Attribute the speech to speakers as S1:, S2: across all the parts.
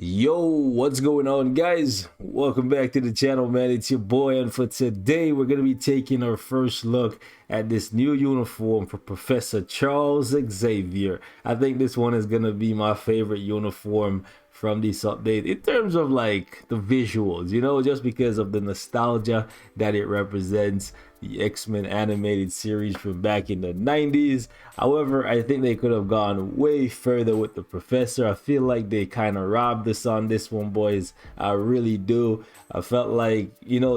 S1: Yo, what's going on, guys? Welcome back to the channel, man. It's your boy, and for today we're going to be taking our first look at this new uniform for Professor Charles Xavier. I think this one is going to be my favorite uniform from this update in terms of like the visuals, just because of the nostalgia that it represents, the X-Men animated series from back in the 90s. However, I think they could have gone way further with the Professor. I feel like they kind of robbed us on this one, boys. I really do. I felt like,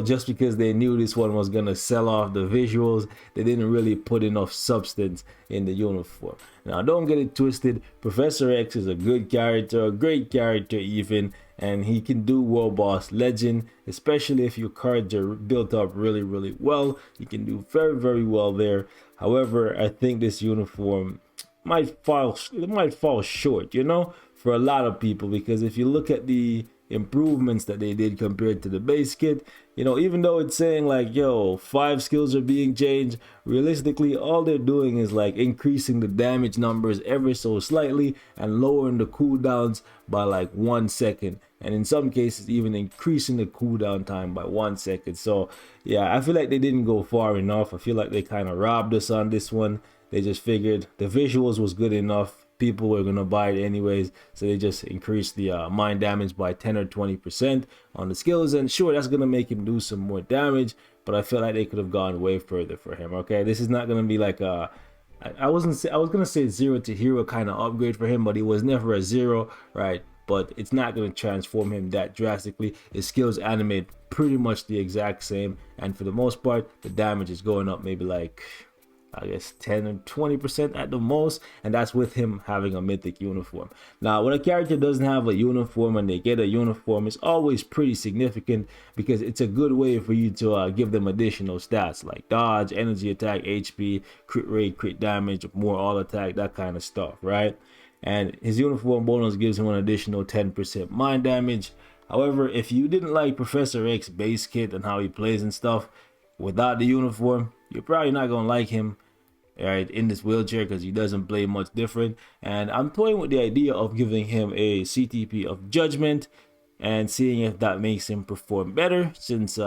S1: just because they knew this one was going to sell off the visuals, they didn't really put enough substance in the uniform. Now, don't get it twisted. Professor X is a good character, a great character even, and he can do World Boss Legend, especially if your cards are built up really well. You can do very well there. However, I think this uniform might fall short, for a lot of people, because if you look at the improvements that they did compared to the base kit, even though it's saying like, yo, 5 skills are being changed, realistically all they're doing is like increasing the damage numbers ever so slightly and lowering the cooldowns by like 1 second, and in some cases even increasing the cooldown time by 1 second. So yeah, I feel like they didn't go far enough. I feel like they kind of robbed us on this one. They just figured the visuals was good enough, people were gonna buy it anyways, so they just increased the mind damage by 10 or 20% on the skills, and sure, that's gonna make him do some more damage, but I feel like they could have gone way further for him. Okay, this is not gonna be like a I was gonna say zero to hero kind of upgrade for him, but he was never a zero, right? But it's not going to transform him that drastically. His skills animate pretty much the exact same, and for the most part the damage is going up maybe like, I guess, 10 or 20% at the most, and that's with him having a mythic uniform. Now, when a character doesn't have a uniform and they get a uniform, it's always pretty significant because it's a good way for you to give them additional stats like dodge, energy attack, HP, crit rate, crit damage, more all attack, that kind of stuff, right? And his uniform bonus gives him an additional 10% mind damage. However, if you didn't like Professor X base kit and how he plays and stuff, without the uniform, you're probably not gonna like him, right, in this wheelchair, because he doesn't play much different. And I'm toying with the idea of giving him a CTP of Judgment and seeing if that makes him perform better, since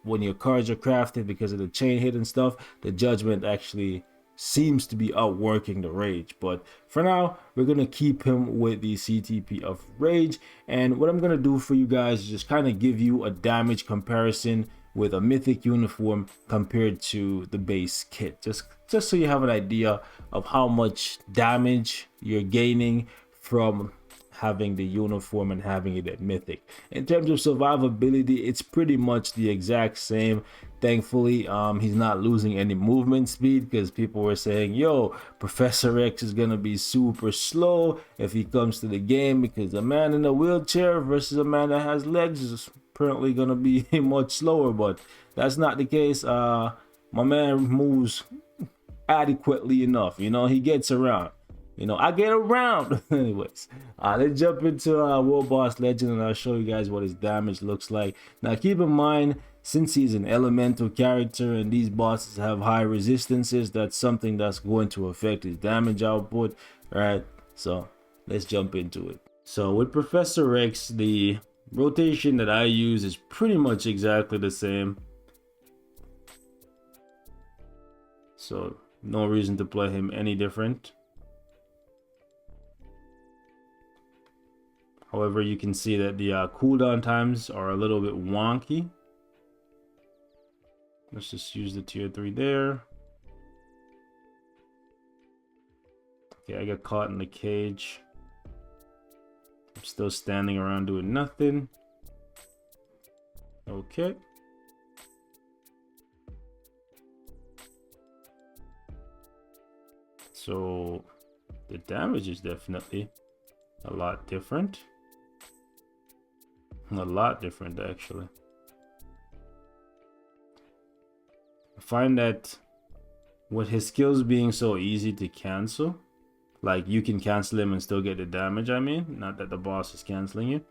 S1: when your cards are crafted because of the chain hit and stuff, the Judgment actually seems to be outworking the Rage. But for now, we're gonna keep him with the CTP of Rage, and what I'm gonna do for you guys is just kind of give you a damage comparison with a mythic uniform compared to the base kit, just so you have an idea of how much damage you're gaining from having the uniform and having it at mythic. In terms of survivability, it's pretty much the exact same. Thankfully, he's not losing any movement speed, because people were saying, yo, Professor X is gonna be super slow if he comes to the game, because a man in a wheelchair versus a man that has legs is apparently gonna be much slower. But that's not the case. My man moves adequately enough, he gets around. I get around. Anyways, let's jump into World Boss Legend, and I'll show you guys what his damage looks like. Now, keep in mind, since he's an elemental character and these bosses have high resistances, that's something that's going to affect his damage output, right? So let's jump into it. So with Professor X, the rotation that I use is pretty much exactly the same, so no reason to play him any different. However, you can see that the cooldown times are a little bit wonky. Let's just use the tier 3 there. Okay, I got caught in the cage. I'm still standing around doing nothing. Okay. So the damage is definitely a lot different. A lot different, actually. I find that with his skills being so easy to cancel, like you can cancel him and still get the damage, I mean, not that the boss is canceling you.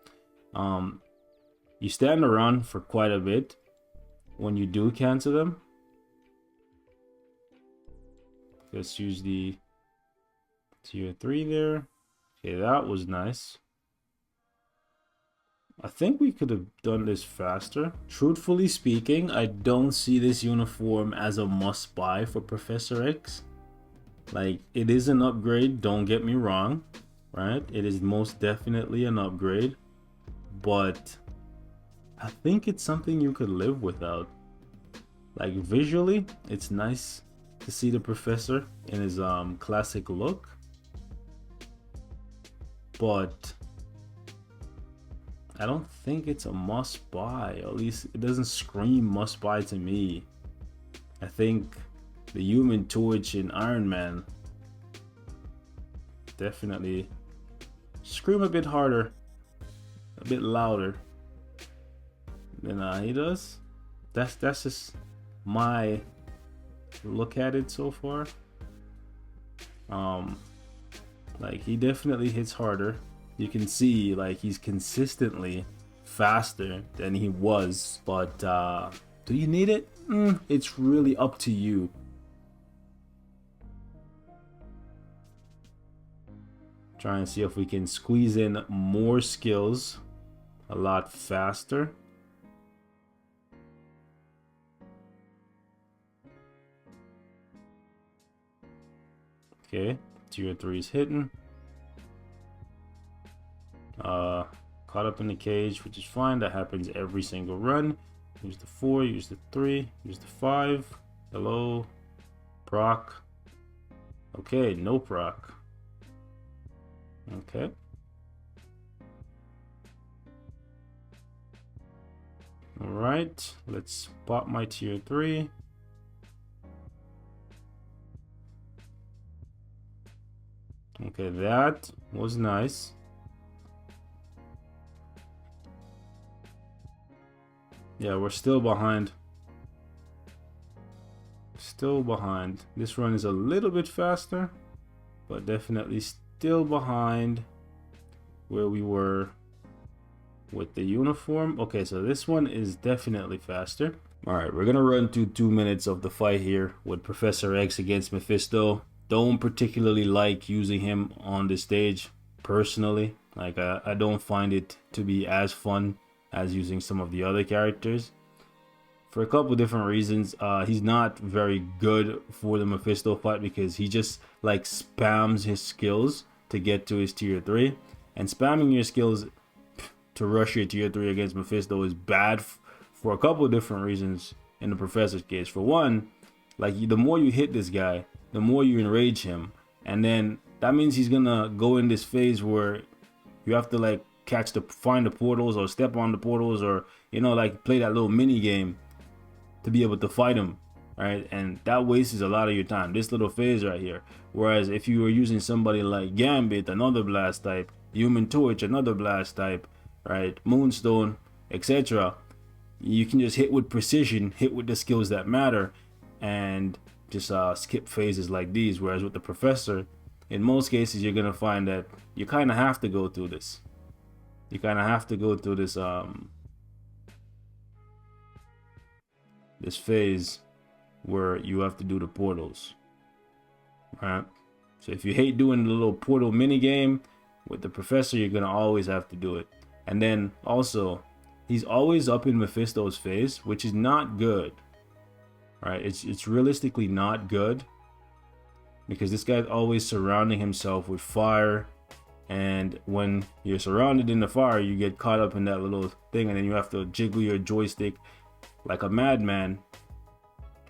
S1: You stand around for quite a bit when you do cancel them. Let's use the tier 3 there. Okay, that was nice. I think we could have done this faster. Truthfully speaking, I don't see this uniform as a must buy for Professor X. Like, it is an upgrade, don't get me wrong, right? It is most definitely an upgrade, but I think it's something you could live without. Like, visually, it's nice to see the professor in his classic look, but I don't think it's a must buy. At least it doesn't scream must buy to me. I think the Human Torch and Iron Man definitely scream a bit harder, a bit louder than he does. That's just my look at it so far. Like, he definitely hits harder. You can see like he's consistently faster than he was, but do you need it? It's really up to you. Try and see if we can squeeze in more skills a lot faster. Okay, tier 3 is hitting. Caught up in the cage, which is fine. That happens every single run. Use the 4, use the 3, use the 5. Hello, proc. Okay, no proc. Okay. All right, let's pop my tier 3. Okay, that was nice. Yeah, we're still behind. Still behind. This run is a little bit faster, but definitely still behind where we were with the uniform. Okay, so this one is definitely faster. All right, we're gonna run through 2 minutes of the fight here with Professor X against Mephisto. Don't particularly like using him on this stage personally. Like, I don't find it to be as fun as using some of the other characters for a couple different reasons. He's not very good for the Mephisto fight because he just like spams his skills to get to his tier 3, and spamming your skills to rush your tier 3 against Mephisto is bad for a couple different reasons in the Professor's case. For one, like, the more you hit this guy, the more you enrage him, and then that means he's gonna go in this phase where you have to like find the portals or step on the portals, or, you know, like play that little mini game to be able to fight him, right? And that wastes a lot of your time, this little phase right here. Whereas if you were using somebody like Gambit, another blast type, Human Torch, another blast type, right, Moonstone, etc., you can just hit with precision, hit with the skills that matter, and just skip phases like these. Whereas with the Professor, in most cases, you're gonna find that you kind of have to go through this. You kind of have to go through this this phase where you have to do the portals, right? So if you hate doing the little portal mini game with the Professor, you're gonna always have to do it. And then also, he's always up in Mephisto's face, which is not good, right? It's realistically not good, because this guy's always surrounding himself with fire, and when you're surrounded in the fire, you get caught up in that little thing, and then you have to jiggle your joystick like a madman,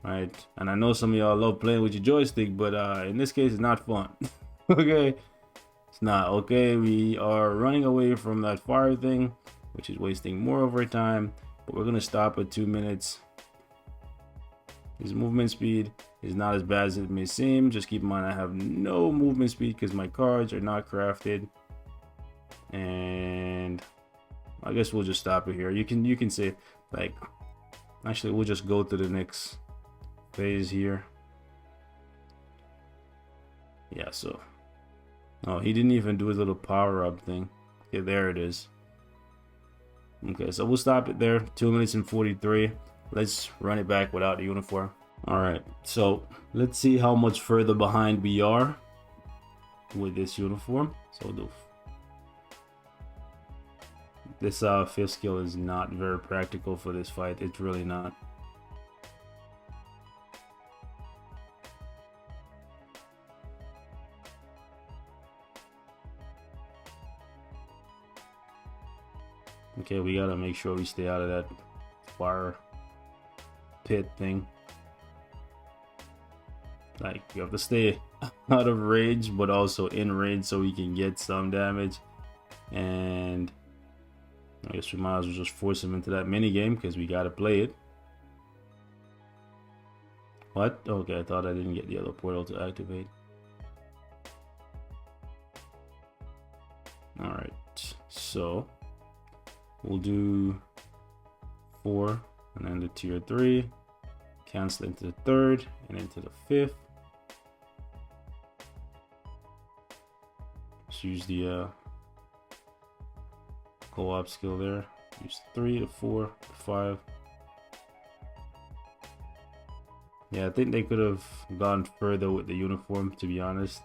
S1: right? And I know some of y'all love playing with your joystick, but in this case, it's not fun. Okay, it's not. Okay, we are running away from that fire thing, which is wasting more of our time, but we're gonna stop at 2 minutes. His movement speed is not as bad as it may seem. Just keep in mind, I have no movement speed because my cards are not crafted. And I guess we'll just stop it here. You can say, like, actually, we'll just go to the next phase here. Yeah, so, oh, he didn't even do his little power up thing. Okay, there it is. Okay, so we'll stop it there. 2 minutes and 43. Let's run it back without the uniform. All right, so let's see how much further behind we are with this uniform. So the This fifth skill is not very practical for this fight. It's really not. Okay, we gotta make sure we stay out of that fire pit thing. Like, you have to stay out of range, but also in range so we can get some damage. And I guess we might as well just force him into that mini game because we gotta play it. What? Okay, I thought I didn't get the other portal to activate. Alright, so we'll do 4 and then the tier 3, cancel into the 3rd and into the 5th. Let's use the co-op skill there. Use 3 to 4 to 5. Yeah, I think they could have gone further with the uniform, to be honest.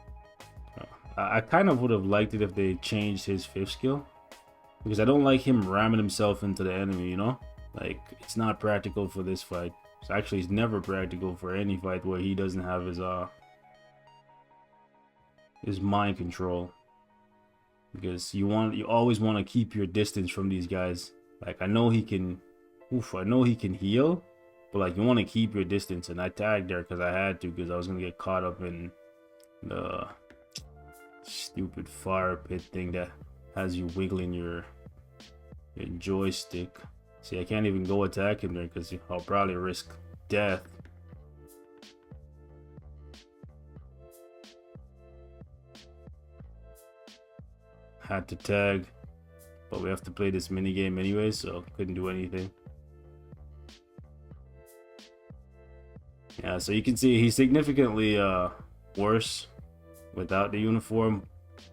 S1: I kind of would have liked it if they changed his 5th skill, because I don't like him ramming himself into the enemy, you know? Like, it's not practical for this fight. It's actually, it's never practical for any fight where he doesn't have his mind control. Because you always want to keep your distance from these guys. Like, I know he can heal, but like, you want to keep your distance. And I tagged there because I had to, because I was gonna get caught up in the stupid fire pit thing that has you wiggling your joystick. See, I can't even go attack him there because I'll probably risk death. Had to tag, but we have to play this mini game anyway, so couldn't do anything. Yeah, so you can see he's significantly worse without the uniform,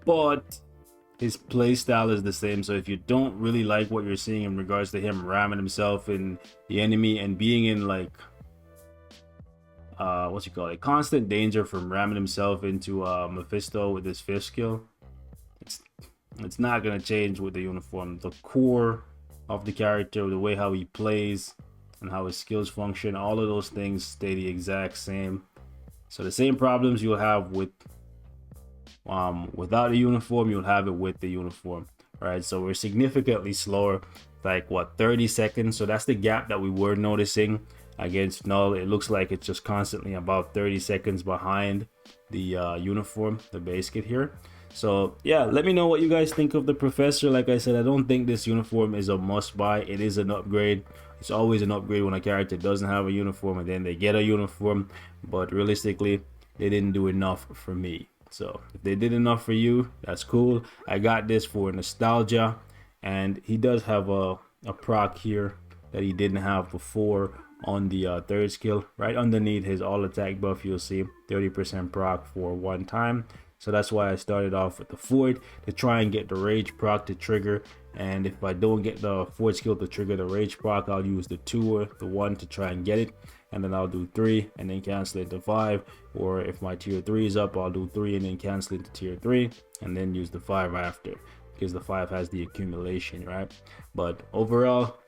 S1: but his playstyle is the same. So if you don't really like what you're seeing in regards to him ramming himself in the enemy and being in like what's you call it, constant danger from ramming himself into Mephisto with his 5th skill, it's not gonna change with the uniform. The core of the character, the way how he plays and how his skills function, all of those things stay the exact same. So the same problems you'll have with without a uniform, you'll have it with the uniform. All right, so we're significantly slower, like what, 30 seconds. So that's the gap that we were noticing against Null. It looks like it's just constantly about 30 seconds behind the uniform, the base kit here. So yeah, let me know what you guys think of the Professor. Like I said, I don't think this uniform is a must buy. It is an upgrade. It's always an upgrade when a character doesn't have a uniform and then they get a uniform, but realistically they didn't do enough for me. So if they did enough for you, that's cool. I got this for nostalgia, and he does have a proc here that he didn't have before on the 3rd skill. Right underneath his all attack buff, you'll see 30% proc for 1 time. So that's why I started off with the 4th to try and get the rage proc to trigger. And if I don't get the 4th skill to trigger the rage proc, I'll use the 2 or the 1 to try and get it. And then I'll do 3 and then cancel it to 5. Or if my tier 3 is up, I'll do 3 and then cancel it to tier 3 and then use the 5 after, because the 5 has the accumulation, right? But overall,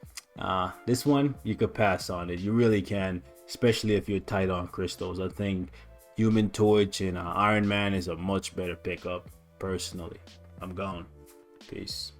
S1: this one you could pass on it. You really can, especially if you're tight on crystals. I think Human Torch and Iron Man is a much better pickup personally. I'm gone. Peace.